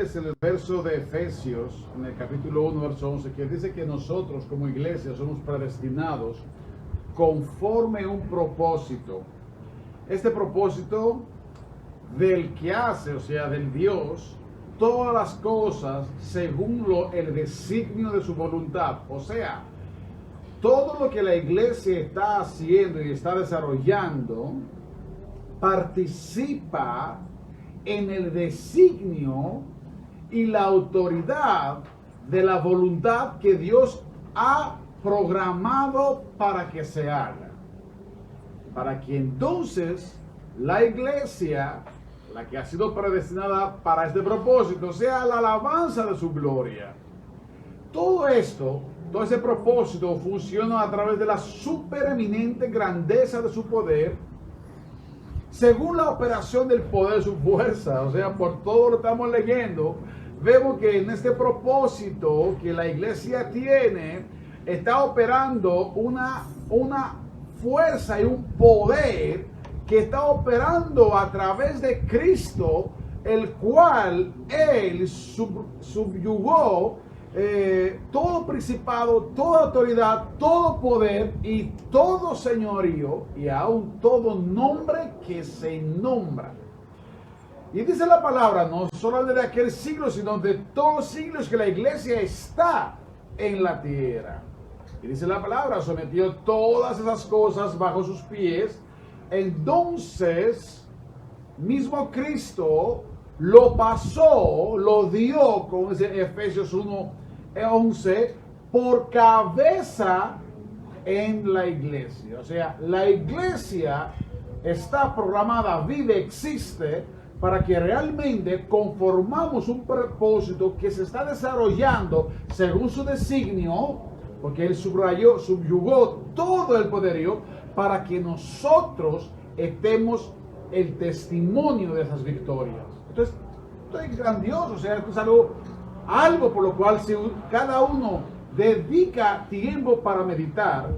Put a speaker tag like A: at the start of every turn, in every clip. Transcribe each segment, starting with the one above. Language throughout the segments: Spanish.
A: es el verso de Efesios, en el capítulo 1, verso 11, que dice que nosotros como iglesia somos predestinados conforme a un propósito. Este propósito del que hace, o sea, del Dios, todas las cosas según el designio de su voluntad. O sea, todo lo que la iglesia está haciendo y está desarrollando participa en el designio y la autoridad de la voluntad que Dios ha programado para que se haga. Para que entonces la iglesia, la que ha sido predestinada para este propósito, sea la alabanza de su gloria. Todo esto, todo ese propósito funciona a través de la supereminente grandeza de su poder, según la operación del poder de su fuerza. O sea, por todo lo que estamos leyendo, vemos que en este propósito que la iglesia tiene, está operando una fuerza y un poder que está operando a través de Cristo, el cual Él subyugó todo principado, toda autoridad, todo poder y todo señorío y aún todo nombre que se nombra. Y dice la palabra, no solo de aquel siglo, sino de todos los siglos que la iglesia está en la tierra. Y dice la palabra, sometió todas esas cosas bajo sus pies. Entonces, mismo Cristo lo pasó, lo dio, como dice Efesios 1:11, por cabeza en la iglesia. O sea, la iglesia está programada, vive, existe, para que realmente conformamos un propósito que se está desarrollando según su designio, porque Él subyugó todo el poderío para que nosotros estemos el testimonio de esas victorias. Entonces, esto es grandioso, o sea, esto es algo por lo cual si cada uno dedica tiempo para meditar,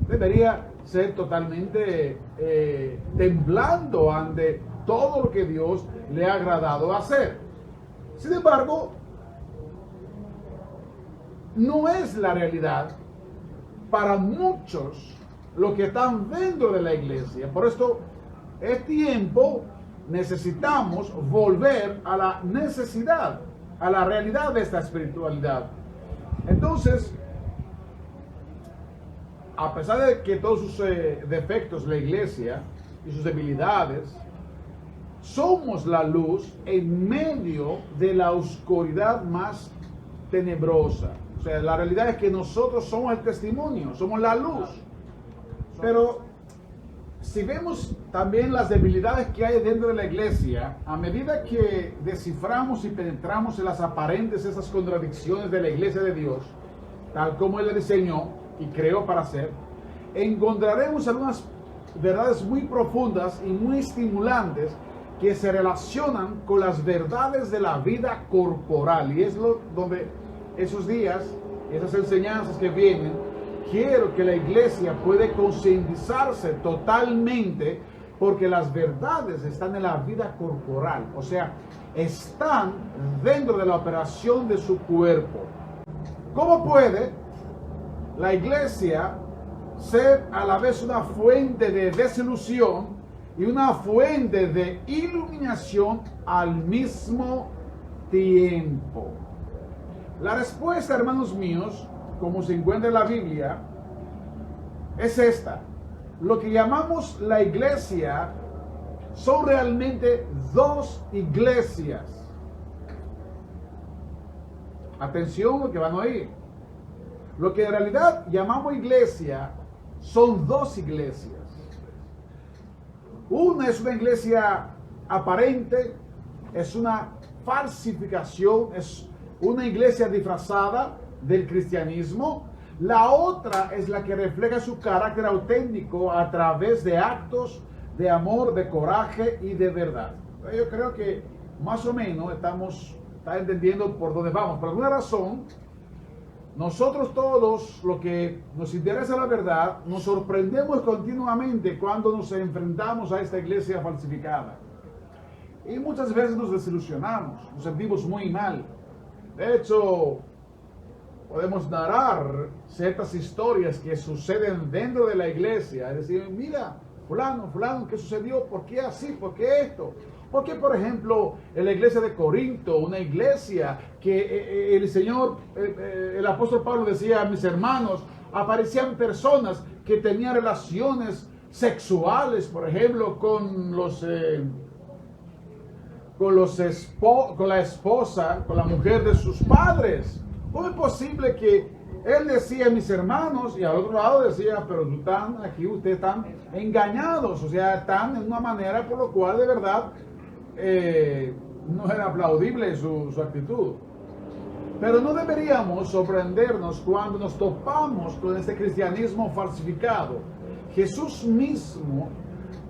A: debería ser totalmente temblando ante todo lo que Dios le ha agradado hacer. Sin embargo, no es la realidad para muchos lo que están dentro de la iglesia. Por esto es tiempo, necesitamos volver a la necesidad, a la realidad de esta espiritualidad. Entonces, a pesar de que todos sus defectos, la iglesia y sus debilidades, somos la luz en medio de la oscuridad más tenebrosa. O sea, la realidad es que nosotros somos el testimonio, somos la luz. Pero si vemos también las debilidades que hay dentro de la iglesia, a medida que desciframos y penetramos en las aparentes, esas contradicciones de la iglesia de Dios, tal como Él la diseñó y creó para ser, encontraremos algunas verdades muy profundas y muy estimulantes que se relacionan con las verdades de la vida corporal. Y es donde esos días, esas enseñanzas que vienen, quiero que la iglesia puede concientizarse totalmente, porque las verdades están en la vida corporal, o sea, están dentro de la operación de su cuerpo. ¿Cómo puede la iglesia ser a la vez una fuente de desilusión y una fuente de iluminación al mismo tiempo? La respuesta, hermanos míos, como se encuentra en la Biblia, es esta. Lo que llamamos la iglesia son realmente dos iglesias. Atención lo que van a oír. Lo que en realidad llamamos iglesia son dos iglesias. Una es una iglesia aparente, es una falsificación, es una iglesia disfrazada del cristianismo. La otra es la que refleja su carácter auténtico a través de actos de amor, de coraje y de verdad. Yo creo que más o menos está entendiendo por dónde vamos. Por alguna razón, nosotros todos, lo que nos interesa la verdad, nos sorprendemos continuamente cuando nos enfrentamos a esta iglesia falsificada. Y muchas veces nos desilusionamos, nos sentimos muy mal. De hecho, podemos narrar ciertas historias que suceden dentro de la iglesia. Es decir, mira, fulano, ¿qué sucedió? ¿Por qué así? ¿Por qué esto? Porque, por ejemplo, en la iglesia de Corinto, una iglesia que el Señor, el apóstol Pablo decía: mis hermanos, aparecían personas que tenían relaciones sexuales, por ejemplo, con la esposa, con la mujer de sus padres. ¿Cómo es posible que él decía mis hermanos y al otro lado decía, pero ustedes están engañados? O sea, están en una manera por lo cual de verdad no era aplaudible su actitud. Pero no deberíamos sorprendernos cuando nos topamos con este cristianismo falsificado. Jesús mismo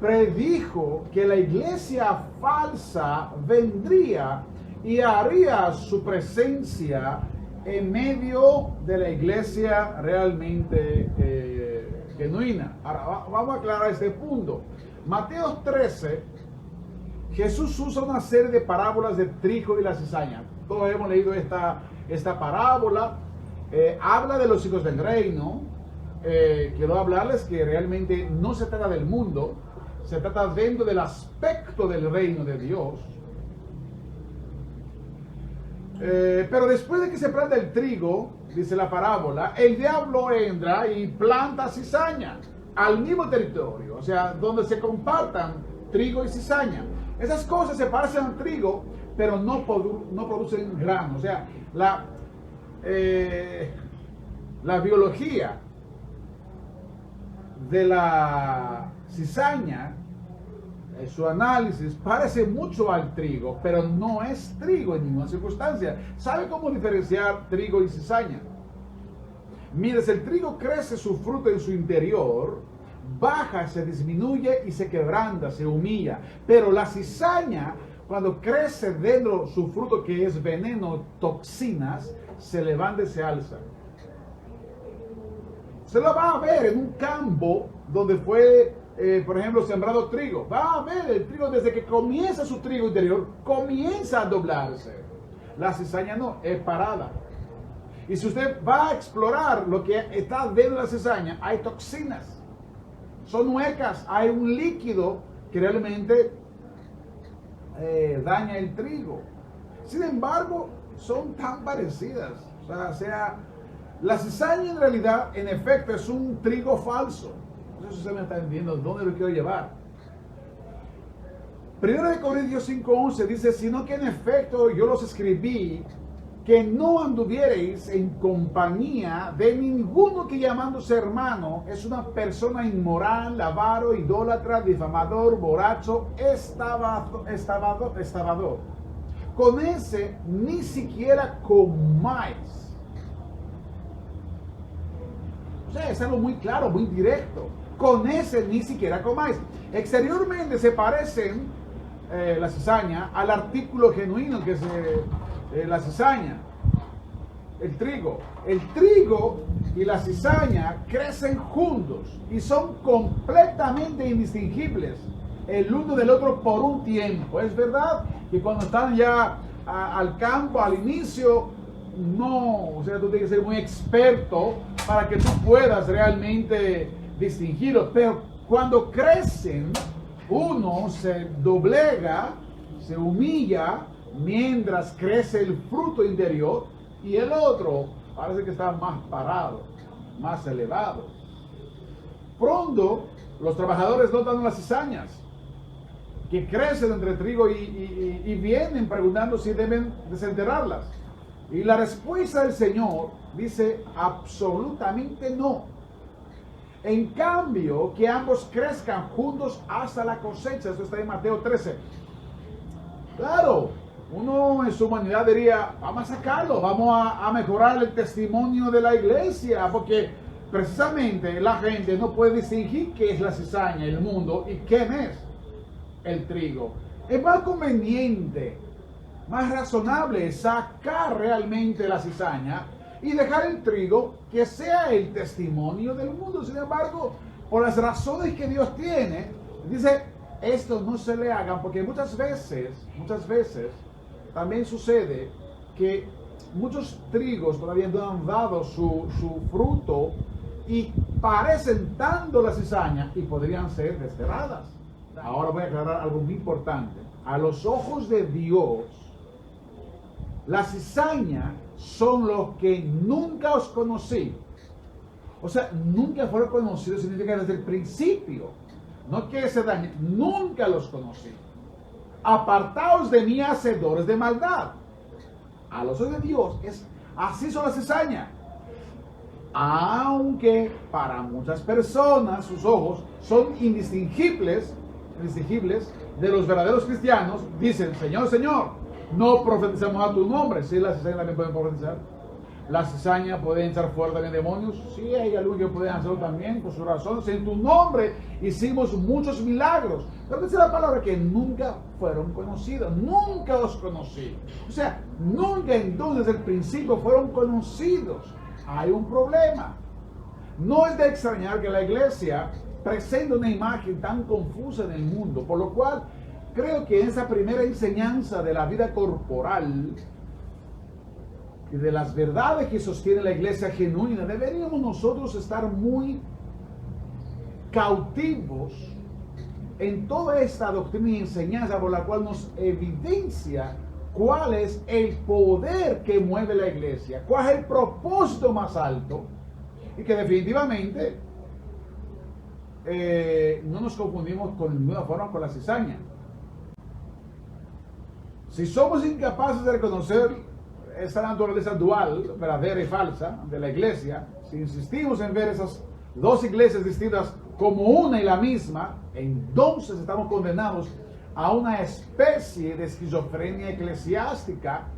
A: predijo que la iglesia falsa vendría y haría su presencia en medio de la iglesia realmente genuina. Ahora vamos a aclarar este punto. Mateo 13, Jesús usa una serie de parábolas de trigo y la cizaña. Todos hemos leído esta parábola. Habla de los hijos del reino. Quiero hablarles que realmente no se trata del mundo, se trata dentro del aspecto del reino de Dios. Pero después de que se planta el trigo, dice la parábola, el diablo entra y planta cizaña al mismo territorio, o sea, donde se compartan trigo y cizaña. Esas cosas se parecen al trigo, pero no producen grano. O sea, la biología de la cizaña, su análisis parece mucho al trigo, pero no es trigo en ninguna circunstancia. ¿Sabe cómo diferenciar trigo y cizaña? Mire, si el trigo crece su fruto en su interior, baja, se disminuye y se quebranta, se humilla. Pero la cizaña, cuando crece dentro su fruto, que es veneno, toxinas, se levanta y se alza. Se lo va a ver en un campo donde fue, por ejemplo, sembrado trigo. Va a ver el trigo desde que comienza su trigo interior, comienza a doblarse. La cizaña no, es parada. Y si usted va a explorar lo que está dentro de la cizaña, hay toxinas, son huecas, hay un líquido que realmente daña el trigo. Sin embargo, son tan parecidas. O sea, la cizaña en realidad, en efecto, es un trigo falso. Eso se me está entendiendo dónde lo quiero llevar. 1 Corintios 5:11 dice, sino que en efecto yo los escribí, que no anduviereis en compañía de ninguno que llamándose hermano es una persona inmoral, avaro, idólatra, difamador, borracho, estafador. Con ese ni siquiera comáis. O sea, es algo muy claro, muy directo. Con ese ni siquiera comáis. Exteriormente se parecen la cizaña al artículo genuino que es la cizaña, el trigo. El trigo y la cizaña crecen juntos y son completamente indistinguibles el uno del otro por un tiempo. Es verdad que cuando están ya al campo, al inicio, no, o sea, tú tienes que ser muy experto para que tú puedas realmente distinguirlos, pero cuando crecen, uno se doblega, se humilla mientras crece el fruto interior y el otro parece que está más parado, más elevado. Pronto los trabajadores notan las cizañas que crecen entre trigo y vienen preguntando si deben desenterrarlas. Y la respuesta del Señor dice absolutamente no. En cambio, que ambos crezcan juntos hasta la cosecha. Esto está en Mateo 13. Claro, uno en su humanidad diría, vamos a sacarlo, vamos a mejorar el testimonio de la iglesia, porque precisamente la gente no puede distinguir qué es la cizaña, el mundo, y quién es el trigo. Es más conveniente, más razonable sacar realmente la cizaña y dejar el trigo que sea el testimonio del mundo. Sin embargo, por las razones que Dios tiene, dice, esto no se le hagan, porque muchas veces, también sucede que muchos trigos todavía no han dado su fruto y parecen tanto la cizaña y podrían ser desterradas. Ahora voy a aclarar algo muy importante. A los ojos de Dios, la cizaña son los que nunca os conocí. O sea, nunca fueron conocidos significa desde el principio. No que se dañen, nunca los conocí. Apartaos de mí, hacedores de maldad. A los ojos de Dios, así son la cizaña. Aunque para muchas personas sus ojos son indistinguibles de los verdaderos cristianos, dicen, Señor, Señor, no profetizamos a tu nombre. Sí, la cizaña también pueden profetizar. La cizaña pueden echar fuera también demonios. Sí, hay algunos que pueden hacerlo también por sus razones. En tu nombre hicimos muchos milagros. Pero dice la palabra que nunca fueron conocidos. Nunca os conocí. O sea, nunca entonces desde el principio fueron conocidos. Hay un problema. No es de extrañar que la iglesia presente una imagen tan confusa en el mundo. Por lo cual, creo que en esa primera enseñanza de la vida corporal y de las verdades que sostiene la iglesia genuina, deberíamos nosotros estar muy cautivos en toda esta doctrina y enseñanza por la cual nos evidencia cuál es el poder que mueve la iglesia, cuál es el propósito más alto, y que definitivamente no nos confundimos con ninguna forma con la cizaña. Si somos incapaces de reconocer esta naturaleza dual, verdadera y falsa, de la iglesia, si insistimos en ver esas dos iglesias distintas como una y la misma, entonces estamos condenados a una especie de esquizofrenia eclesiástica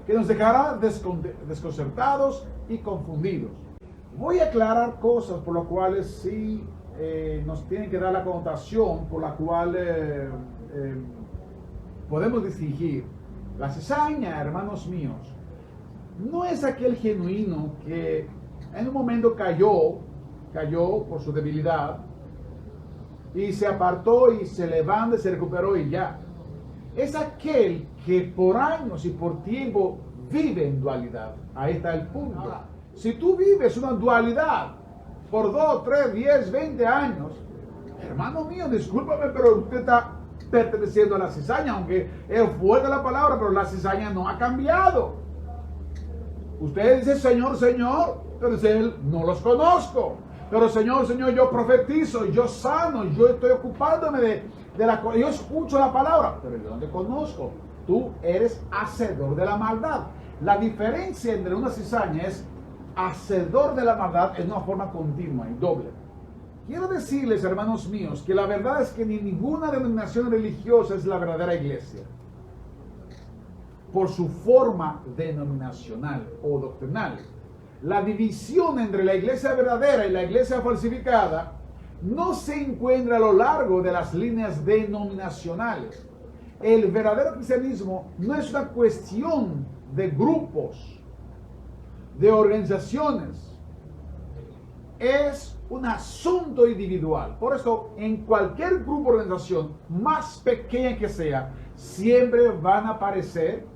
A: que nos dejará desconcertados y confundidos. Voy a aclarar cosas por las cuales sí nos tienen que dar la connotación por la cual podemos distinguir. La cizaña, hermanos míos, no es aquel genuino que en un momento cayó por su debilidad y se apartó y se levanta y se recuperó y ya. Es aquel que por años y por tiempo vive en dualidad. Ahí está el punto. Si tú vives una dualidad por 2, 3, 10, 20 años, hermano mío, discúlpame, pero usted está perteneciendo a la cizaña, aunque es fuerte la palabra, pero la cizaña no ha cambiado. Usted dice, Señor, Señor, pero dice él, no los conozco. Pero Señor, Señor, yo profetizo, yo sano, yo estoy ocupándome de la cosa, yo escucho la palabra, pero yo no te conozco. Tú eres hacedor de la maldad. La diferencia entre una cizaña es hacedor de la maldad en una forma continua y doble. Quiero decirles, hermanos míos, que la verdad es que ni ninguna denominación religiosa es la verdadera iglesia por su forma denominacional o doctrinal. La división entre la iglesia verdadera y la iglesia falsificada no se encuentra a lo largo de las líneas denominacionales. El verdadero cristianismo no es una cuestión de grupos, de organizaciones, es un asunto individual. Por eso, en cualquier grupo o organización, más pequeña que sea, siempre van a aparecer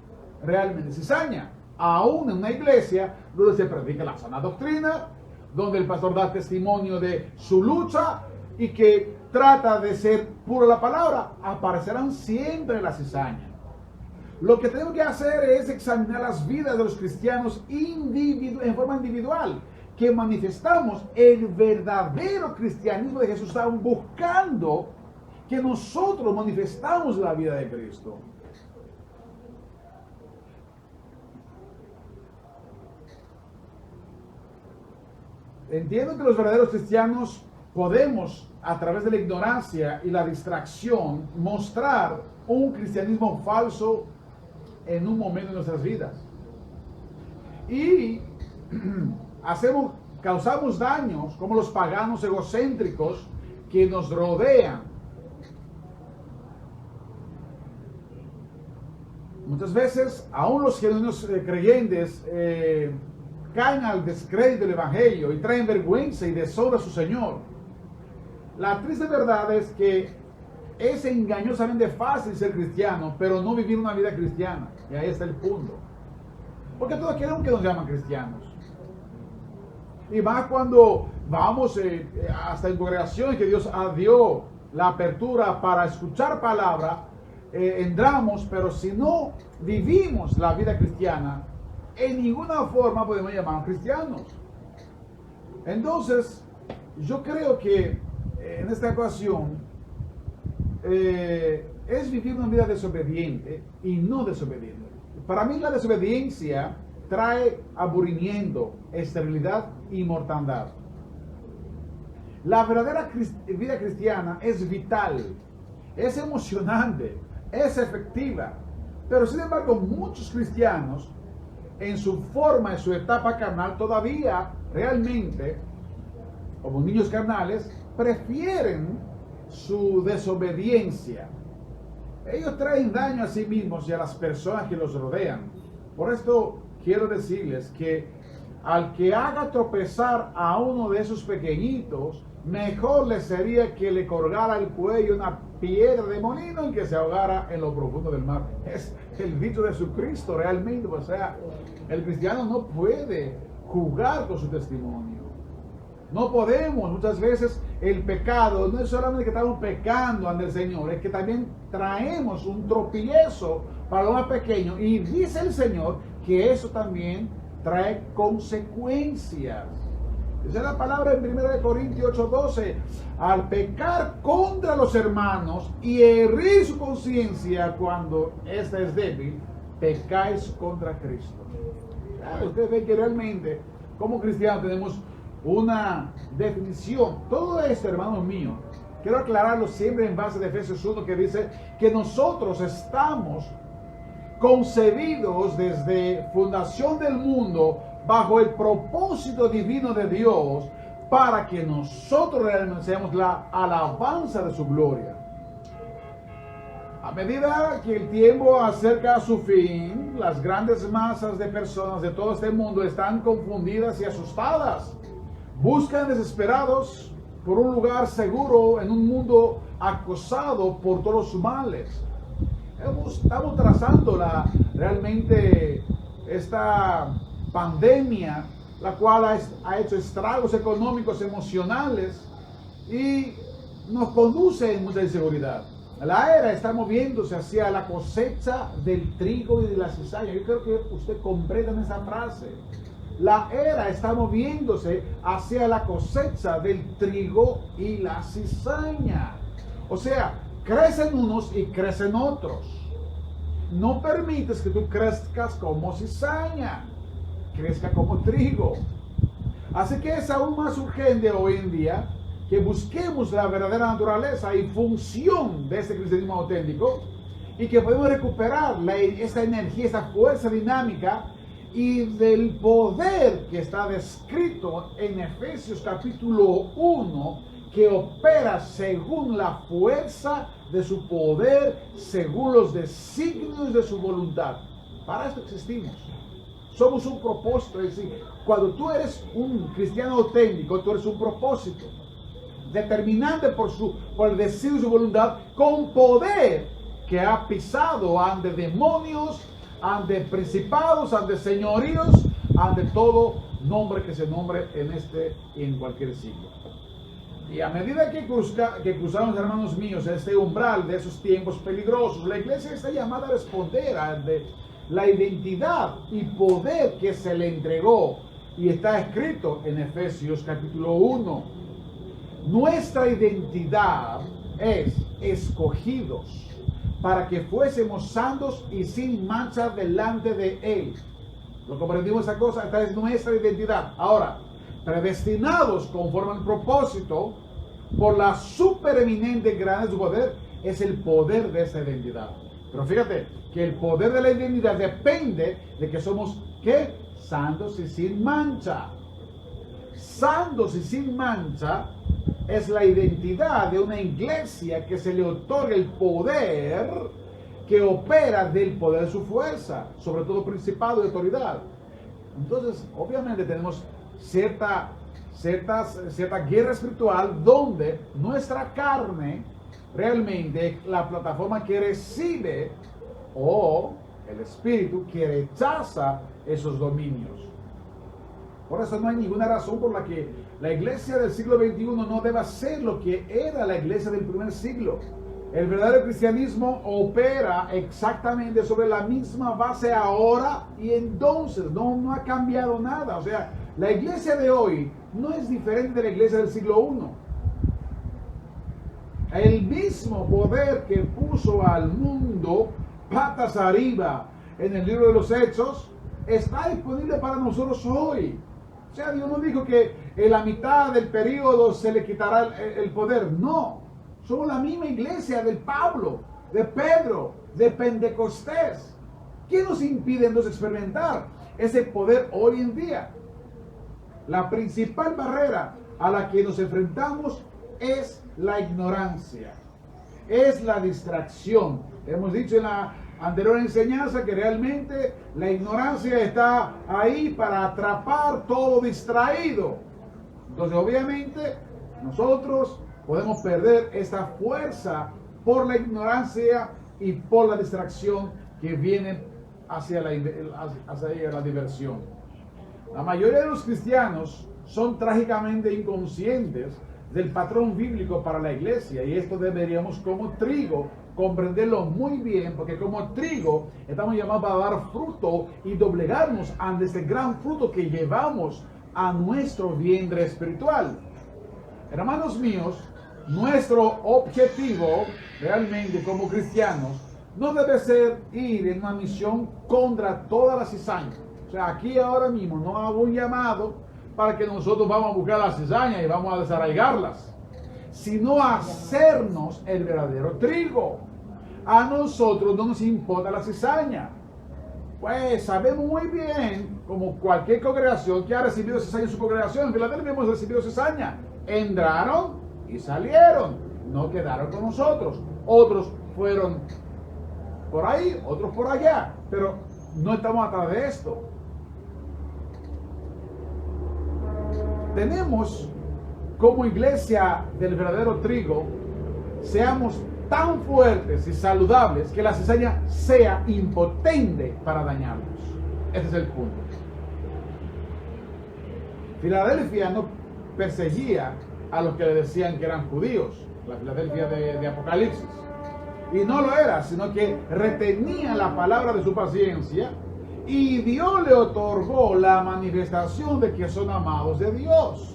A: realmente cizaña. Aún en una iglesia donde se predica la sana doctrina, donde el pastor da testimonio de su lucha y que trata de ser pura la palabra, aparecerán siempre la cizaña. Lo que tenemos que hacer es examinar las vidas de los cristianos en forma individual, que manifestamos el verdadero cristianismo de Jesús. Estamos buscando que nosotros manifestamos la vida de Cristo. Entiendo que los verdaderos cristianos podemos, a través de la ignorancia y la distracción, mostrar un cristianismo falso en un momento de nuestras vidas. Y causamos daños como los paganos egocéntricos que nos rodean. Muchas veces, aún los genuinos creyentes caen al descrédito del evangelio y traen vergüenza y deshonra a su Señor. La triste verdad es que es engañosamente fácil ser cristiano, pero no vivir una vida cristiana. Y ahí está el punto. Porque todos queremos que nos llaman cristianos. Y más cuando vamos hasta en congregaciones que Dios dio la apertura para escuchar palabra, entramos, pero si no vivimos la vida cristiana, en ninguna forma podemos llamarnos cristianos. Entonces, yo creo que en esta ocasión es vivir una vida desobediente y no desobediente. Para mí la desobediencia trae aburrimiento, esterilidad y mortandad. La verdadera vida cristiana es vital, es emocionante, es efectiva. Pero sin embargo, muchos cristianos, en su forma, en su etapa carnal, todavía realmente, como niños carnales, prefieren su desobediencia. Ellos traen daño a sí mismos y a las personas que los rodean. Por esto quiero decirles que al que haga tropezar a uno de esos pequeñitos, mejor le sería que le colgara al cuello una piedra de molino y que se ahogara en lo profundo del mar. Es el dicho de Jesucristo realmente. O sea, el cristiano no puede jugar con su testimonio. No podemos, muchas veces el pecado no es solamente que estamos pecando ante el Señor, es que también traemos un tropiezo para lo más pequeño. Y dice el Señor que eso también trae consecuencias. Esa es la palabra en 1 Corintios 8:12. Al pecar contra los hermanos y herir su conciencia cuando ésta es débil, pecáis contra Cristo. Ustedes ven que realmente, como cristianos, tenemos una definición. Todo esto, hermanos míos, quiero aclararlo siempre en base de Efesios 1, que dice que nosotros estamos concebidos desde fundación del mundo bajo el propósito divino de Dios para que nosotros realmente seamos la alabanza de su gloria. A medida que el tiempo acerca a su fin, las grandes masas de personas de todo este mundo están confundidas y asustadas. Buscan desesperados por un lugar seguro en un mundo acosado por todos los males. Estamos trazando realmente esta pandemia, la cual ha hecho estragos económicos, emocionales y nos conduce en mucha inseguridad. La era está moviéndose hacia la cosecha del trigo y de la cizaña. Yo creo que usted comprenda esa frase. La era está moviéndose hacia la cosecha del trigo y la cizaña. O sea, crecen unos y crecen otros. No permites que tú crezcas como cizaña, crezca como trigo. Así que es aún más urgente hoy en día que busquemos la verdadera naturaleza y función de este cristianismo auténtico y que podemos recuperar esta energía, esta fuerza dinámica y del poder que está descrito en Efesios capítulo 1, que opera según la fuerza de su poder, según los designios de su voluntad. Para esto existimos. Somos un propósito, es decir, cuando tú eres un cristiano auténtico, tú eres un propósito determinante por el deseo de su voluntad, con poder que ha pisado ante demonios, ante principados, ante señoríos, ante todo nombre que se nombre en este y en cualquier siglo. Y a medida que cruzamos, hermanos míos, este umbral de esos tiempos peligrosos, la iglesia está llamada a responder ante la identidad y poder que se le entregó y está escrito en Efesios capítulo 1. Nuestra identidad es escogidos para que fuésemos santos y sin mancha delante de Él. ¿Lo comprendimos esa cosa? Esta es nuestra identidad. Ahora, predestinados conforme al propósito por la supereminente grandeza de su poder, es el poder de esa identidad. Pero fíjate que el poder de la identidad depende de que somos, ¿qué? Santos y sin mancha. Santos y sin mancha es la identidad de una iglesia que se le otorga el poder que opera del poder de su fuerza, sobre todo principado y autoridad. Entonces, obviamente tenemos cierta guerra espiritual donde nuestra carne realmente la plataforma que recibe o el espíritu que rechaza esos dominios. Por eso no hay ninguna razón por la que la iglesia del siglo XXI no deba ser lo que era la iglesia del primer siglo. El verdadero cristianismo opera exactamente sobre la misma base ahora y entonces no ha cambiado nada. O sea, la iglesia de hoy no es diferente de la iglesia del siglo I. El mismo poder que puso al mundo patas arriba en el libro de los Hechos está disponible para nosotros hoy. O sea, Dios no dijo que en la mitad del periodo se le quitará el poder. No, somos la misma iglesia del Pablo, de Pedro, de Pentecostés. ¿Qué nos impide entonces experimentar ese poder hoy en día? La principal barrera a la que nos enfrentamos es la ignorancia, es la distracción. Hemos dicho en la anterior enseñanza que realmente la ignorancia está ahí para atrapar todo distraído. Entonces, obviamente, nosotros podemos perder esta fuerza por la ignorancia y por la distracción que viene hacia la diversión. La mayoría de los cristianos son trágicamente inconscientes del patrón bíblico para la iglesia, y esto deberíamos como trigo comprenderlo muy bien, porque como trigo estamos llamados a dar fruto y doblegarnos ante este gran fruto que llevamos a nuestro vientre espiritual. Hermanos míos, nuestro objetivo realmente como cristianos no debe ser ir en una misión contra todas las cizañas. O sea, aquí ahora mismo no hago un llamado para que nosotros vamos a buscar las cizañas y vamos a desarraigarlas, sino a hacernos el verdadero trigo. A nosotros no nos importa la cizaña. Pues sabemos muy bien, como cualquier congregación que ha recibido cizaña en su congregación, en Filadelfia hemos recibido cizaña. Entraron y salieron, no quedaron con nosotros. Otros fueron por ahí, otros por allá, pero no estamos atrás de esto. Tenemos como iglesia del verdadero trigo, seamos tan fuertes y saludables que la cizaña sea impotente para dañarnos. Ese es el punto. Filadelfia no perseguía a los que le decían que eran judíos, la Filadelfia de Apocalipsis. Y no lo era, sino que retenía la palabra de su paciencia, y Dios le otorgó la manifestación de que son amados de Dios.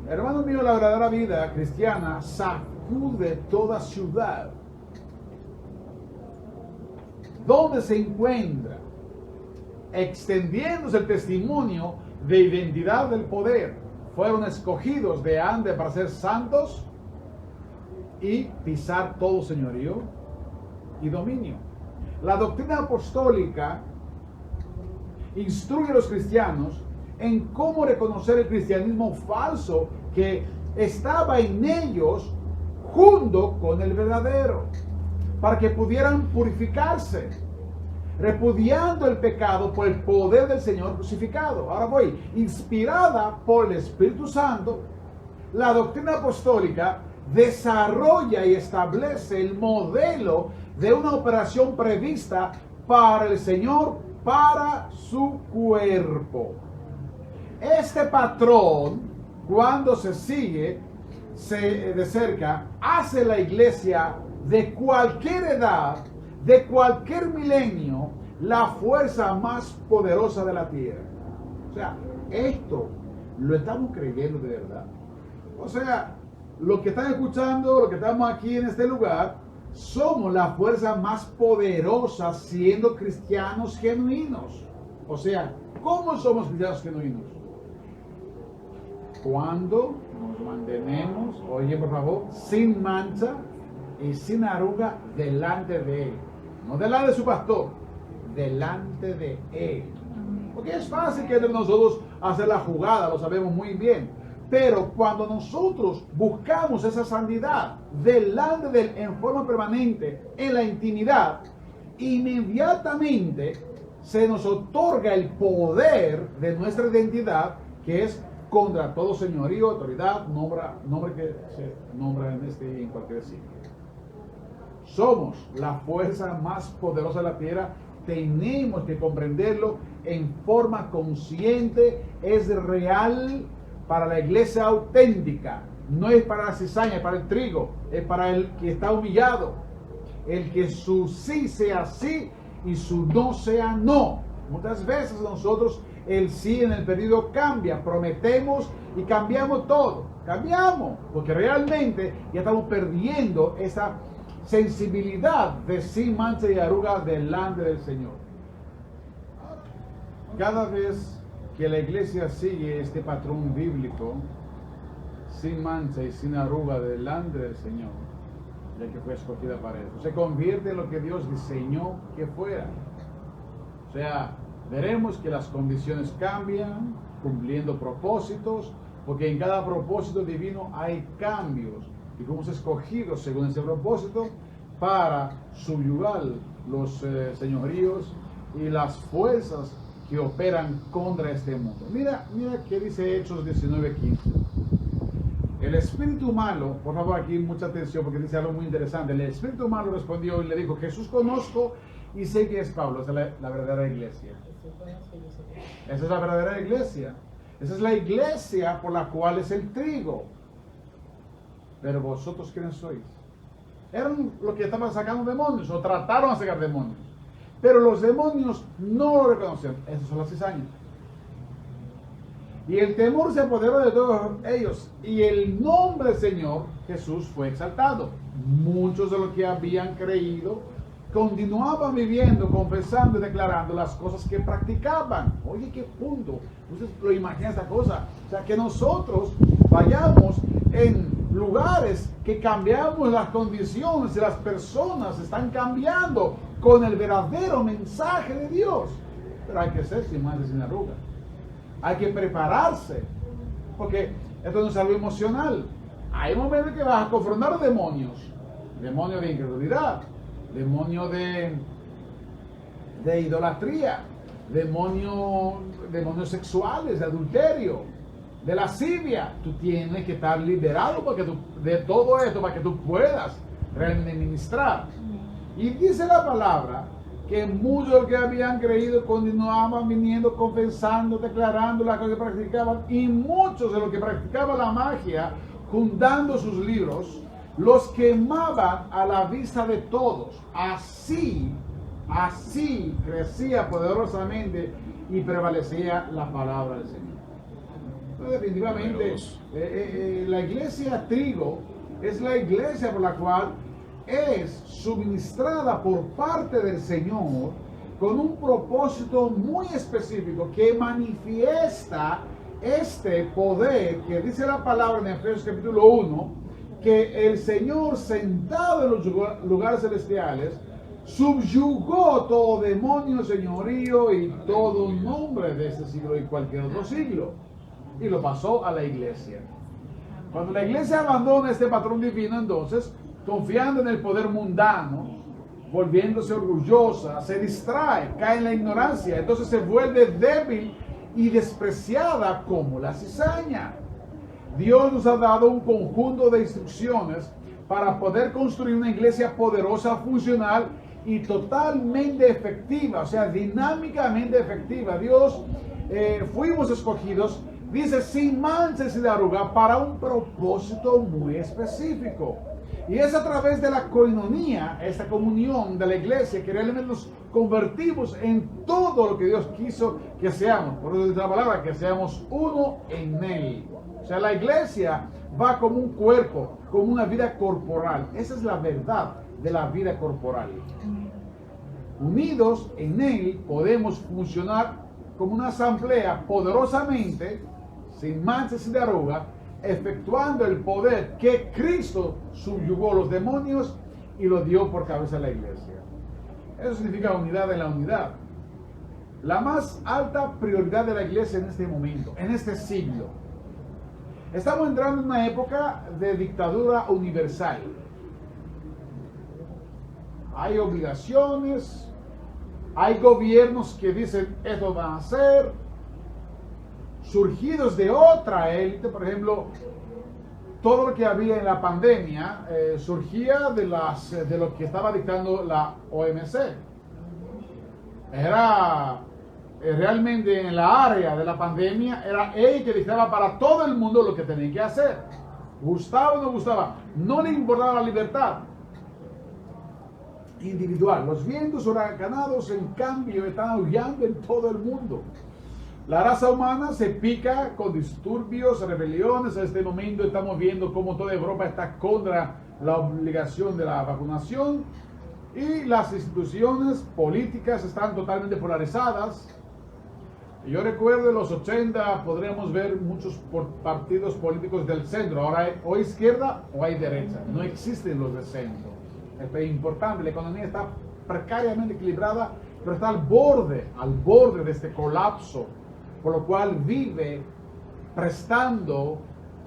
A: Hermanos míos, la verdadera vida cristiana sacude toda ciudad. ¿Dónde se encuentra? Extendiéndose el testimonio de identidad del poder. Fueron escogidos de antes para ser santos y pisar todo señorío y dominio. La doctrina apostólica instruye a los cristianos en cómo reconocer el cristianismo falso que estaba en ellos junto con el verdadero, para que pudieran purificarse, repudiando el pecado por el poder del Señor crucificado. Ahora voy, inspirada por el Espíritu Santo, la doctrina apostólica desarrolla y establece el modelo de una operación prevista para el Señor, para su cuerpo. Este patrón, cuando se sigue de cerca, hace la iglesia de cualquier edad, de cualquier milenio, la fuerza más poderosa de la tierra. O sea, esto lo estamos creyendo de verdad. O sea, los que están escuchando, los que estamos aquí en este lugar, somos la fuerza más poderosa siendo cristianos genuinos. O sea, ¿cómo somos cristianos genuinos? Cuando nos mantenemos, oye por favor, sin mancha y sin arruga delante de Él. No delante de su pastor, delante de Él. Porque es fácil que entre nosotros hacer la jugada, lo sabemos muy bien. Pero cuando nosotros buscamos esa santidad delante de Él en forma permanente, en la intimidad, inmediatamente se nos otorga el poder de nuestra identidad, que es contra todo señorío, autoridad, nombre que se nombra en este y en cualquier sitio. Somos la fuerza más poderosa de la tierra. Tenemos que comprenderlo en forma consciente. Es real para la iglesia auténtica. No es para la cizaña, es para el trigo. Es para el que está humillado. El que su sí sea sí y su no sea no. Muchas veces nosotros el sí en el periodo cambia. Prometemos y cambiamos todo. Cambiamos porque realmente ya estamos perdiendo esa sensibilidad de sin mancha y arruga delante del Señor. Cada vez que la iglesia sigue este patrón bíblico, sin mancha y sin arruga delante del Señor, ya que fue escogida para eso, se convierte en lo que Dios diseñó que fuera. O sea, veremos que las condiciones cambian, cumpliendo propósitos, porque en cada propósito divino hay cambios. Y fuimos escogidos según ese propósito para subyugar los señoríos y las fuerzas que operan contra este mundo. Mira qué dice Hechos 19:15. El espíritu malo, por favor aquí mucha atención porque dice algo muy interesante. El espíritu malo respondió y le dijo: Jesús conozco y sé que es Pablo. Esa es la verdadera iglesia. Esa es la verdadera iglesia. Esa es la iglesia por la cual es el trigo. Pero vosotros, ¿quiénes sois? Eran los que estaban sacando demonios o trataron de sacar demonios. Pero los demonios no lo reconocieron. Esas son las cizañas. Y el temor se apoderó de todos ellos. Y el nombre del Señor Jesús fue exaltado. Muchos de los que habían creído continuaban viviendo, confesando y declarando las cosas que practicaban. Oye, qué punto. Ustedes lo imaginan esta cosa. O sea, que nosotros vayamos en lugares que cambiamos las condiciones y las personas están cambiando con el verdadero mensaje de Dios. Pero hay que ser sin mancha y sin arruga. Hay que prepararse, porque esto no es algo emocional. Hay momentos que vas a confrontar demonios de incredulidad, demonios de idolatría, demonios sexuales, de adulterio, de lascivia. Tú tienes que estar liberado de todo esto para que tú puedas realmente ministrar. Y dice la palabra que muchos que habían creído continuaban viniendo, confesando, declarando las cosas que practicaban, y muchos de los que practicaban la magia, juntando sus libros, los quemaban a la vista de todos. Así crecía poderosamente y prevalecía la palabra del Señor. Entonces, definitivamente, la iglesia trigo es la iglesia por la cual es suministrada por parte del Señor con un propósito muy específico que manifiesta este poder que dice la palabra en Efesios capítulo 1, que el Señor sentado en los lugares celestiales subyugó todo demonio, señorío y todo nombre de este siglo y cualquier otro siglo, y lo pasó a la iglesia. Cuando la iglesia abandona este patrón divino, entonces, confiando en el poder mundano, volviéndose orgullosa, se distrae, cae en la ignorancia, entonces se vuelve débil y despreciada como la cizaña. Dios nos ha dado un conjunto de instrucciones para poder construir una iglesia poderosa, funcional y totalmente efectiva, o sea, dinámicamente efectiva. Fuimos escogidos, dice, sin mancha y sin arruga, para un propósito muy específico. Y es a través de la coinonía, esta comunión de la iglesia, que realmente nos convertimos en todo lo que Dios quiso que seamos. Por eso dice la palabra, que seamos uno en Él. O sea, la iglesia va como un cuerpo, como una vida corporal. Esa es la verdad de la vida corporal. Unidos en Él podemos funcionar como una asamblea poderosamente, sin mancha y sin arruga, efectuando el poder que Cristo subyugó los demonios y lo dio por cabeza a la iglesia. Eso significa unidad en la unidad. La más alta prioridad de la iglesia en este momento, en este siglo. Estamos entrando en una época de dictadura universal. Hay obligaciones, hay gobiernos que dicen esto van a hacer, surgidos de otra élite. Por ejemplo, todo lo que había en la pandemia surgía de lo que estaba dictando la OMC. Era realmente en la área de la pandemia, era ella que dictaba para todo el mundo lo que tenía que hacer. Gustaba o no gustaba, no le importaba la libertad individual. Los vientos huracanados, en cambio, están aullando en todo el mundo. La raza humana se pica con disturbios, rebeliones. En este momento estamos viendo cómo toda Europa está contra la obligación de la vacunación y las instituciones políticas están totalmente polarizadas. Yo recuerdo en los 80 podríamos ver muchos partidos políticos del centro. Ahora hay o izquierda o hay derecha. No existen los de centro. Es importante, la economía está precariamente equilibrada, pero está al borde de este colapso, por lo cual vive prestando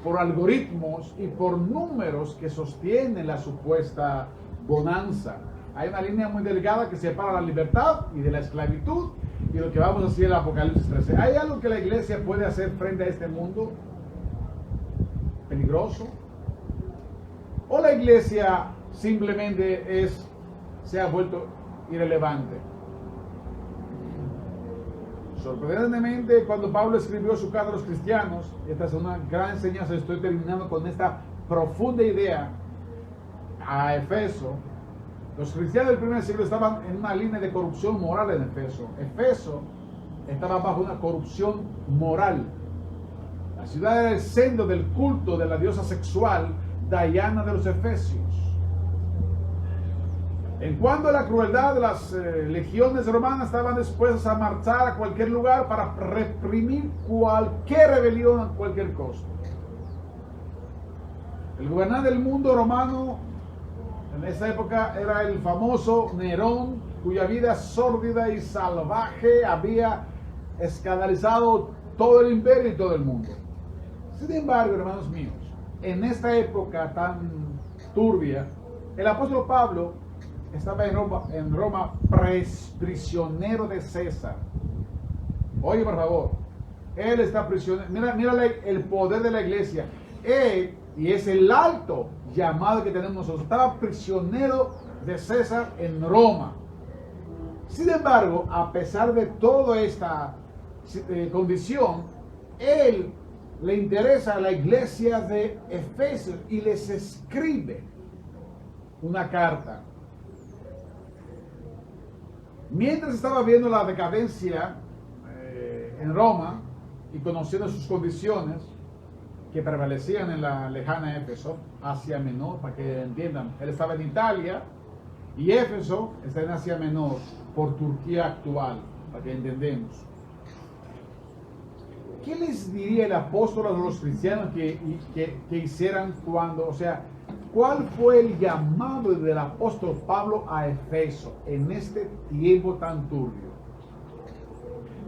A: por algoritmos y por números que sostienen la supuesta bonanza. Hay una línea muy delgada que separa la libertad y de la esclavitud, y lo que vamos a hacer en el Apocalipsis 13. ¿Hay algo que la iglesia puede hacer frente a este mundo peligroso? ¿O la iglesia simplemente se ha vuelto irrelevante? Sorprendentemente, cuando Pablo escribió su carta a los cristianos, esta es una gran enseñanza, estoy terminando con esta profunda idea, a Efeso. Los cristianos del primer siglo estaban en una línea de corrupción moral en Efeso. Efeso estaba bajo una corrupción moral. La ciudad era el centro del culto de la diosa sexual Diana de los Efesios. En cuanto a la crueldad, de las legiones romanas estaban dispuestas a marchar a cualquier lugar para reprimir cualquier rebelión a cualquier costo. El gobernante del mundo romano en esa época era el famoso Nerón, cuya vida sórdida y salvaje había escandalizado todo el imperio y todo el mundo. Sin embargo, hermanos míos, en esta época tan turbia, el apóstol Pablo estaba en Roma prisionero de César. Oye, por favor, él está prisionero. Mira el poder de la iglesia. Él, y es el alto llamado que tenemos nosotros, estaba prisionero de César en Roma. Sin embargo, a pesar de toda esta condición, él le interesa a la iglesia de Efesios y les escribe una carta. Mientras estaba viendo la decadencia en Roma y conociendo sus condiciones que prevalecían en la lejana Éfeso, Asia Menor, para que entiendan, él estaba en Italia y Éfeso está en Asia Menor, por Turquía actual, para que entendamos. ¿Qué les diría el apóstol a los cristianos que hicieran cuando, o sea, cuál fue el llamado del apóstol Pablo a Efeso en este tiempo tan turbio?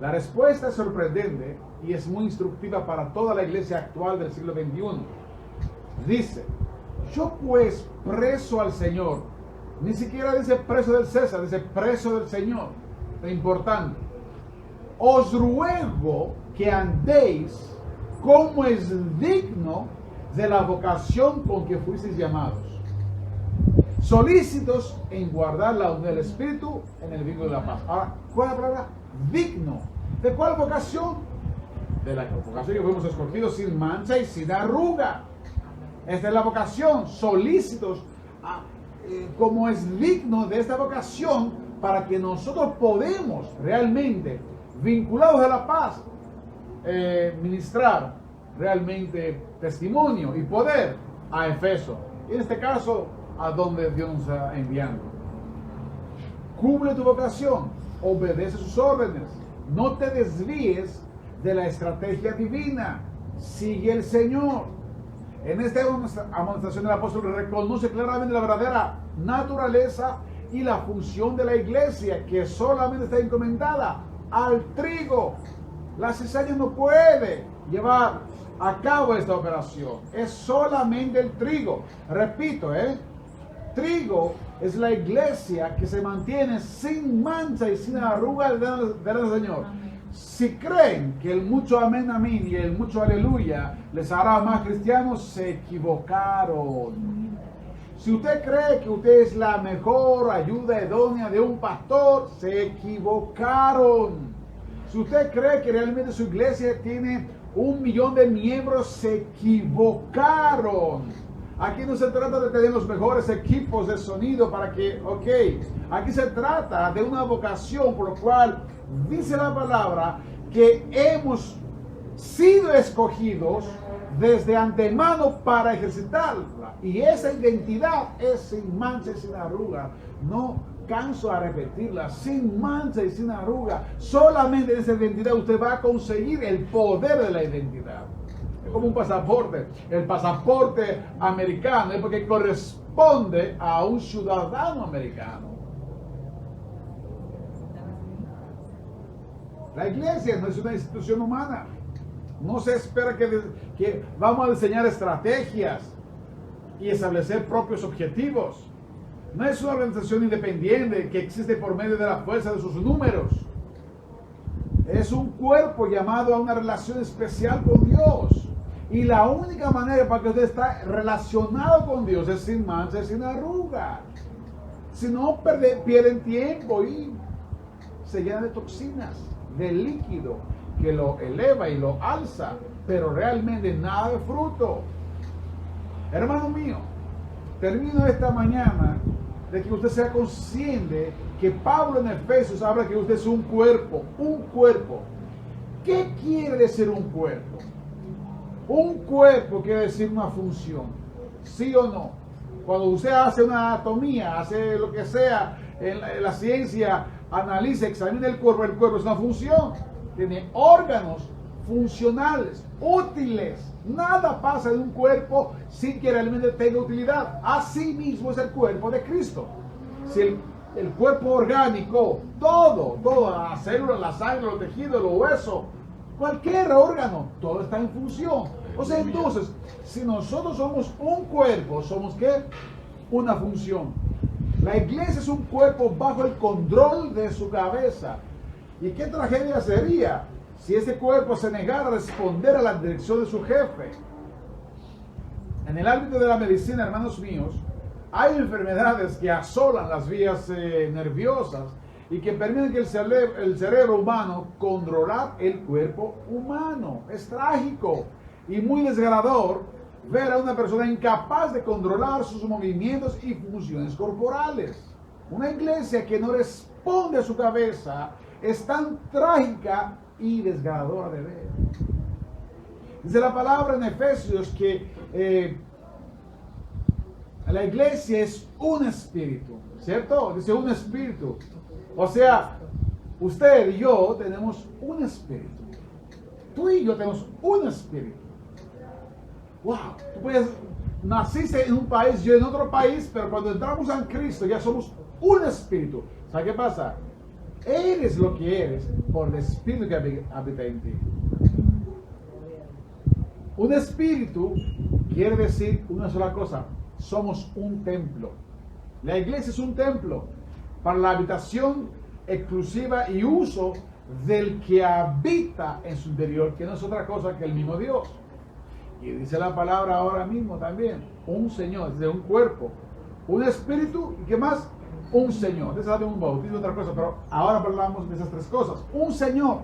A: La respuesta es sorprendente y es muy instructiva para toda la iglesia actual del siglo XXI. Dice: yo pues preso al Señor, ni siquiera dice preso del César, dice preso del Señor, es importante, os ruego que andéis como es digno de la vocación con que fuisteis llamados, solícitos en guardar la unidad del Espíritu en el vínculo de la paz. Ahora, ¿cuál es la palabra? Digno. ¿De cuál vocación? De la vocación que fuimos escogidos sin mancha y sin arruga. Esta es la vocación, solícitos como es digno de esta vocación, para que nosotros podemos realmente, vinculados a la paz, ministrar realmente testimonio y poder a Efeso, y en este caso a donde Dios nos está enviando. Cubre tu vocación, obedece sus órdenes, no te desvíes de la estrategia divina, sigue el Señor. En esta amonestación del apóstol reconoce claramente la verdadera naturaleza y la función de la iglesia, que solamente está encomendada al trigo. La cizaña no puede llevar a cabo esta operación, es solamente el trigo. Repito, trigo es la iglesia que se mantiene sin mancha y sin arruga delante del Señor. Si creen que el mucho amén, amén y el mucho aleluya les hará más cristianos, se equivocaron. Si usted cree que usted es la mejor ayuda idónea de un pastor, se equivocaron. Si usted cree que realmente su iglesia tiene 1 millón de miembros, se equivocaron. Aquí no se trata de tener los mejores equipos de sonido para que, aquí se trata de una vocación por lo cual dice la palabra que hemos sido escogidos desde antemano para ejercitarla. Y esa identidad es sin mancha y sin arruga. No canso a repetirla, sin mancha y sin arruga. Solamente en esa identidad usted va a conseguir el poder de la identidad. Es como un pasaporte. El pasaporte americano es porque corresponde a un ciudadano americano. La iglesia no es una institución humana. No se espera que vamos a diseñar estrategias y establecer propios objetivos. No es una organización independiente que existe por medio de la fuerza de sus números. Es un cuerpo llamado a una relación especial con Dios. Y la única manera para que usted esté relacionado con Dios es sin mancha y sin arruga. Si no, pierden tiempo y se llenan de toxinas, de líquido que lo eleva y lo alza, pero realmente nada de fruto. Hermano mío, termino esta mañana de que usted sea consciente que Pablo en Efesios habla que usted es un cuerpo, un cuerpo. ¿Qué quiere decir un cuerpo? Un cuerpo quiere decir una función, ¿sí o no? Cuando usted hace una anatomía, hace lo que sea, en la ciencia, analiza, examina el cuerpo es una función. Tiene órganos funcionales, útiles. Nada pasa en un cuerpo sin que realmente tenga utilidad. Así mismo es el cuerpo de Cristo. Si el cuerpo orgánico, todo, las células, la sangre, los tejidos, los huesos, cualquier órgano, todo está en función. O sea, entonces, si nosotros somos un cuerpo, ¿somos qué? Una función. La iglesia es un cuerpo bajo el control de su cabeza. ¿Y qué tragedia sería si ese cuerpo se negara a responder a la dirección de su jefe? En el ámbito de la medicina, hermanos míos, hay enfermedades que asolan las vías nerviosas y que permiten que el cerebro humano controlar el cuerpo humano. Es trágico y muy desgarrador ver a una persona incapaz de controlar sus movimientos y funciones corporales. Una iglesia que no responde a su cabeza es tan trágica y desgarradora de ver. Dice la palabra en Efesios que la iglesia es un espíritu, ¿cierto? Dice un espíritu. O sea, usted y yo tenemos un espíritu. Tú y yo tenemos un espíritu. Wow, tú puedes, naciste en un país, yo en otro país, pero cuando entramos en Cristo ya somos un espíritu. ¿Sabes qué pasa? Eres lo que eres por el espíritu que habita en ti. Un espíritu quiere decir una sola cosa: somos un templo. La iglesia es un templo para la habitación exclusiva y uso del que habita en su interior, que no es otra cosa que el mismo Dios. Y dice la palabra ahora mismo también: un Señor, es de un cuerpo, un espíritu, ¿y qué más? Un Señor. Esa es un bautismo, otra cosa, pero ahora hablamos de esas tres cosas. Un Señor.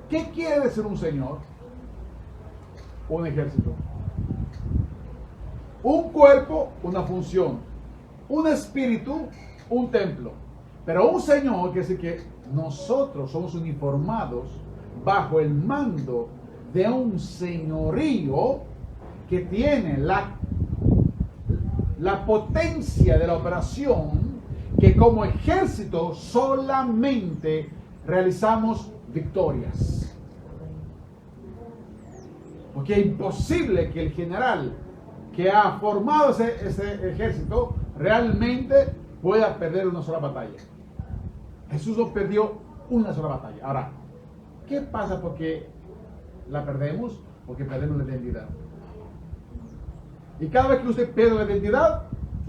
A: ¿Qué quiere decir un Señor? Un ejército. Un cuerpo, una función. Un espíritu, un templo. Pero un Señor quiere decir que nosotros somos uniformados bajo el mando de un señorío que tiene la potencia de la operación, que como ejército solamente realizamos victorias. Porque es imposible que el general que ha formado ese ejército realmente pueda perder una sola batalla. Jesús no perdió una sola batalla. Ahora, ¿qué pasa porque la perdemos? Porque perdemos la identidad. Y cada vez que usted pierde la identidad,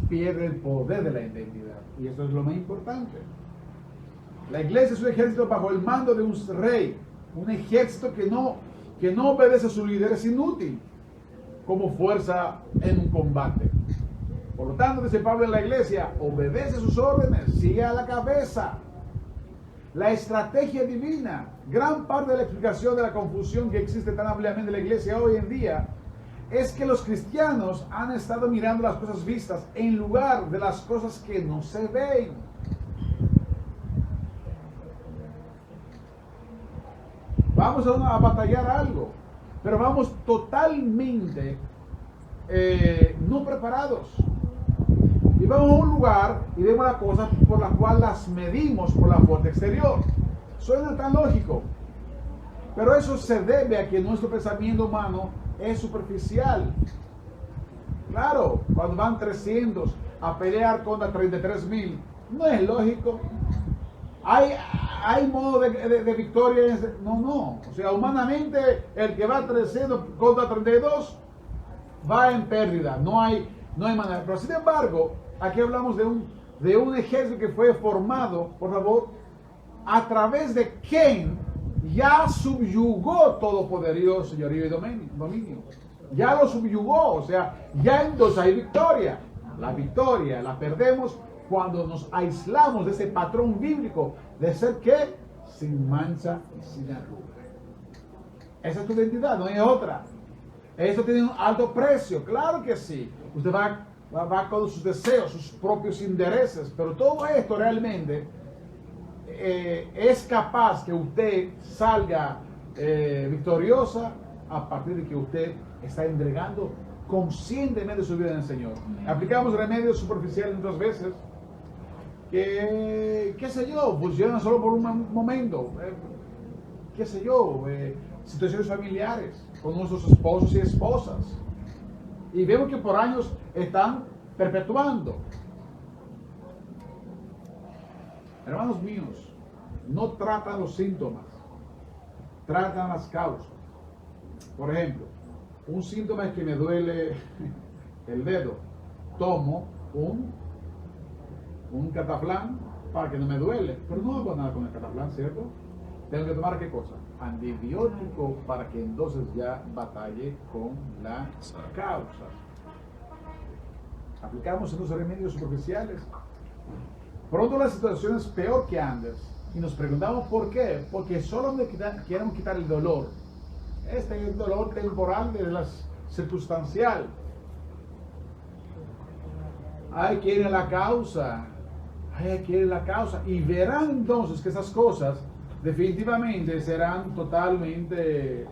A: pierde el poder de la identidad. Y eso es lo más importante. La iglesia es un ejército bajo el mando de un rey. Un ejército que no obedece a su líder es inútil como fuerza en un combate. Por lo tanto, dice Pablo en la iglesia, obedece sus órdenes, sigue a la cabeza. La estrategia divina, gran parte de la explicación de la confusión que existe tan ampliamente en la iglesia hoy en día, es que los cristianos han estado mirando las cosas vistas en lugar de las cosas que no se ven. Vamos a batallar algo, pero vamos totalmente no preparados. Y vamos a un lugar y vemos las cosas por las cuales las medimos por la fuerza exterior. Suena tan lógico, pero eso se debe a que nuestro pensamiento humano es superficial. Claro, cuando van 300 a pelear contra 33,000, no es lógico. Hay modo de victoria. No. O sea, humanamente, el que va 300 contra 32 va en pérdida. No hay manera. Pero sin embargo, aquí hablamos de un ejército que fue formado, por favor, a través de quien ya subyugó todo poderío, señorío y dominio. Ya lo subyugó, o sea, ya entonces hay victoria. La victoria la perdemos cuando nos aislamos de ese patrón bíblico de ser ¿qué? Sin mancha y sin arruga. Esa es tu identidad, no hay otra. Eso tiene un alto precio, claro que sí. Usted va con sus deseos, sus propios intereses, pero todo esto realmente es capaz que usted salga victoriosa a partir de que usted está entregando conscientemente su vida en el Señor. Aplicamos remedios superficiales muchas veces que, qué sé yo, funcionan solo por un momento, qué sé yo, situaciones familiares con nuestros esposos y esposas, y vemos que por años están perpetuando. Hermanos míos, no tratan los síntomas, tratan las causas. Por ejemplo, un síntoma es que me duele el dedo. Tomo un cataflán para que no me duele, pero no hago nada con el cataflán, ¿cierto? Tengo que tomar ¿qué cosa? Antibiótico para que entonces ya batalle con la causa. Aplicamos esos remedios superficiales. Pronto la situación es peor que antes y nos preguntamos por qué. Porque solo queremos quitar el dolor. El dolor temporal de las circunstancial. Hay que ir a la causa. Hay que ir a la causa. Y verán entonces que esas cosas definitivamente serán totalmente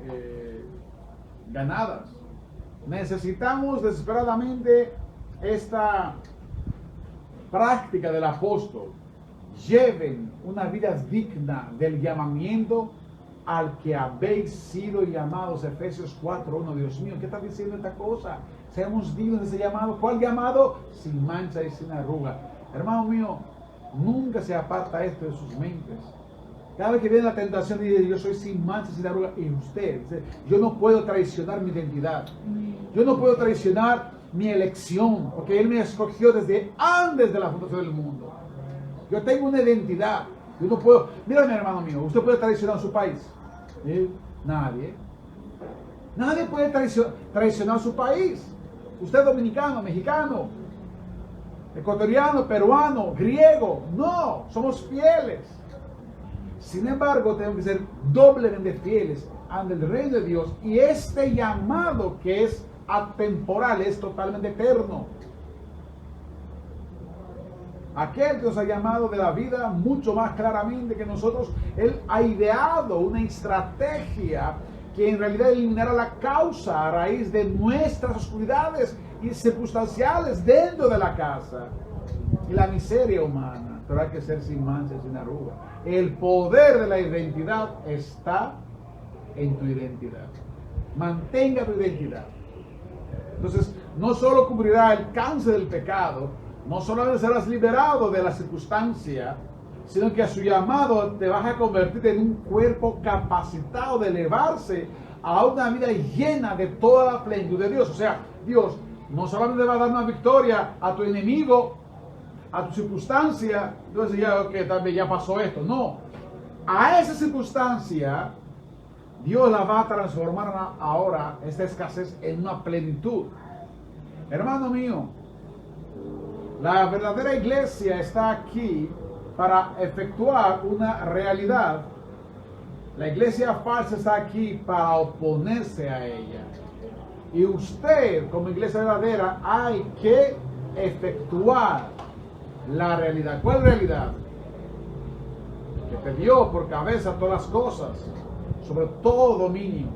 A: ganadas. Necesitamos desesperadamente esta práctica del apóstol. Lleven una vida digna del llamamiento al que habéis sido llamados. Efesios 4:1. Dios mío, ¿qué está diciendo esta cosa? Seamos dignos de ese llamado. ¿Cuál llamado? Sin mancha y sin arruga. Hermano mío, nunca se aparta esto de sus mentes. Cada vez que viene la tentación y dice, yo soy sin mancha, sin arruga, y usted dice, yo no puedo traicionar mi identidad. Yo no puedo traicionar mi elección, porque Él me escogió desde antes de la fundación del mundo. Yo tengo una identidad. Yo no puedo. Mírame, hermano mío, usted puede traicionar su país. Nadie. Nadie puede traicionar su país. Usted es dominicano, mexicano, ecuatoriano, peruano, griego. No, somos fieles. Sin embargo, tenemos que ser doblemente fieles ante el reino de Dios. Y este llamado que es atemporal es totalmente eterno. Aquel que nos ha llamado de la vida mucho más claramente que nosotros, Él ha ideado una estrategia que en realidad eliminará la causa a raíz de nuestras oscuridades y circunstanciales dentro de la casa y la miseria humana. Pero hay que ser sin mancha, sin arruga. El poder de la identidad está en tu identidad. Mantenga tu identidad. Entonces, no solo cubrirá el cáncer del pecado, no solamente serás liberado de la circunstancia, sino que a su llamado te vas a convertir en un cuerpo capacitado de elevarse a una vida llena de toda la plenitud de Dios. O sea, Dios no solamente va a dar una victoria a tu enemigo, a tu circunstancia, entonces ya, okay, también ya pasó esto. No, a esa circunstancia Dios la va a transformar ahora, esta escasez, en una plenitud. Hermano mío, la verdadera iglesia está aquí para efectuar una realidad. La iglesia falsa está aquí para oponerse a ella. Y usted, como iglesia verdadera, hay que efectuar la realidad. ¿Cuál realidad? Que te dio por cabeza todas las cosas, sobre todo dominio.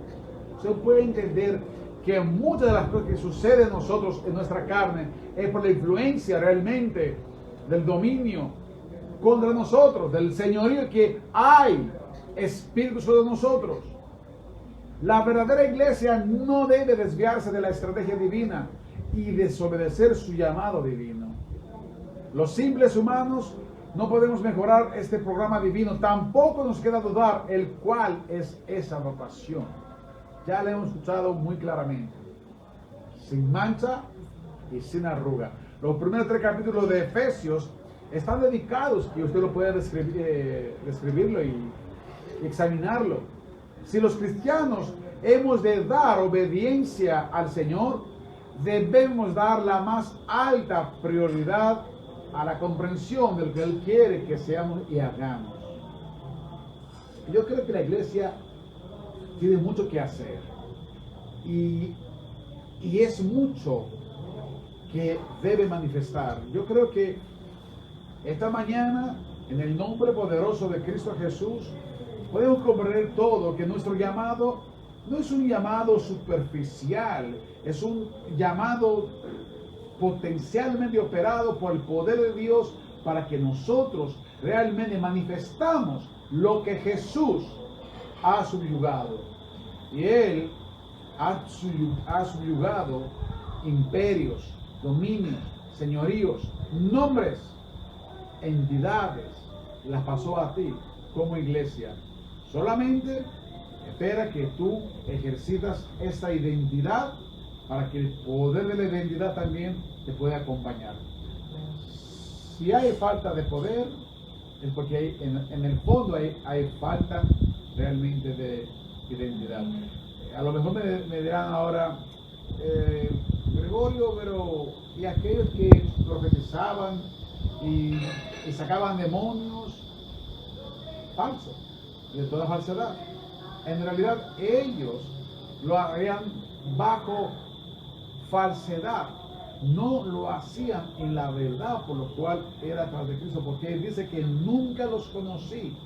A: Usted puede entender que muchas de las cosas que suceden en nosotros, en nuestra carne, es por la influencia realmente del dominio contra nosotros, del señorío que hay espíritu sobre nosotros. La verdadera iglesia no debe desviarse de la estrategia divina y desobedecer su llamado divino. Los simples humanos no podemos mejorar este programa divino. Tampoco nos queda dudar el cual es esa vocación. Ya le hemos escuchado muy claramente. Sin mancha y sin arruga. Los primeros 3 capítulos de Efesios están dedicados, y usted lo puede describirlo y examinarlo. Si los cristianos hemos de dar obediencia al Señor, debemos dar la más alta prioridad a la comprensión de lo que Él quiere que seamos y hagamos. Yo creo que la iglesia tiene mucho que hacer y es mucho que debe manifestar. Yo creo que esta mañana, en el nombre poderoso de Cristo Jesús, podemos comprender todo, que nuestro llamado no es un llamado superficial, es un llamado potencialmente operado por el poder de Dios para que nosotros realmente manifestamos lo que Jesús ha subyugado. Y Él ha subyugado imperios, dominios, señoríos, nombres, entidades, las pasó a ti como iglesia. Solamente espera que tú ejercitas esta identidad para que el poder de la identidad también te pueda acompañar. Si hay falta de poder, es porque en el fondo hay falta realmente de identidad. A lo mejor me dirán ahora, Gregorio, pero ¿y aquellos que profetizaban y sacaban demonios? Falso, de toda falsedad. En realidad ellos lo harían bajo falsedad, no lo hacían en la verdad, por lo cual era tras de Cristo, porque Él dice que nunca los conocí.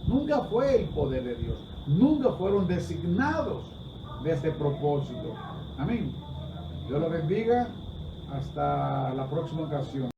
A: Nunca fue el poder de Dios, nunca fueron designados de este propósito. Amén. Dios los bendiga. Hasta la próxima ocasión.